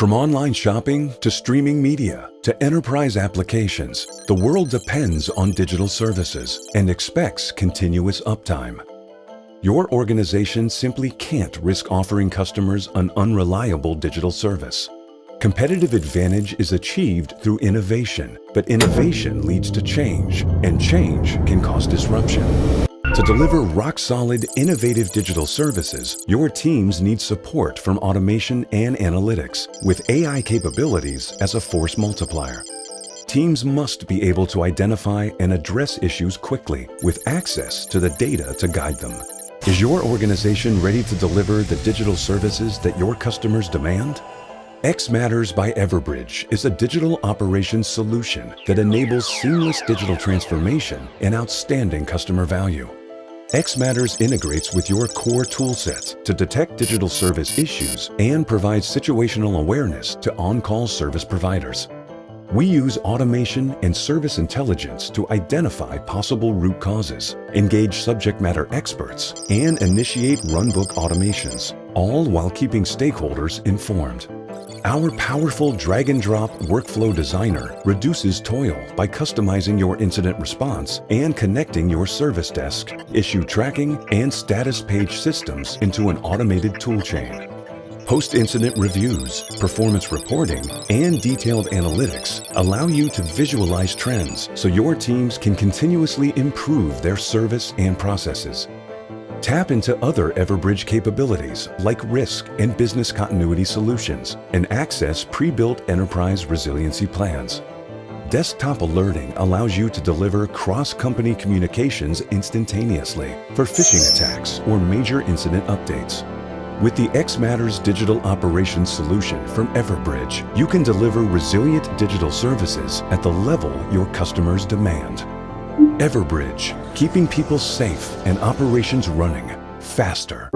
From online shopping to streaming media to enterprise applications, the world depends on digital services and expects continuous uptime. Your organization simply can't risk offering customers an unreliable digital service. Competitive advantage is achieved through innovation, but innovation leads to change, and change can cause disruption. To deliver rock-solid, innovative digital services, your teams need support from automation and analytics, with AI capabilities as a force multiplier. Teams must be able to identify and address issues quickly, with access to the data to guide them. Is your organization ready to deliver the digital services that your customers demand? xMatters by Everbridge is a digital operations solution that enables seamless digital transformation and outstanding customer value. xMatters integrates with your core toolset to detect digital service issues and provides situational awareness to on-call service providers. We use automation and service intelligence to identify possible root causes, engage subject matter experts, and initiate runbook automations, all while keeping stakeholders informed. Our powerful drag-and-drop workflow designer reduces toil by customizing your incident response and connecting your service desk, issue tracking, and status page systems into an automated toolchain. Post-incident reviews, performance reporting, and detailed analytics allow you to visualize trends so your teams can continuously improve their service and processes. Tap into other Everbridge capabilities like risk and business continuity solutions and access pre-built enterprise resiliency plans. Desktop alerting allows you to deliver cross-company communications instantaneously for phishing attacks or major incident updates. With the xMatters digital operations solution from Everbridge, you can deliver resilient digital services at the level your customers demand. Everbridge, keeping people safe and operations running faster.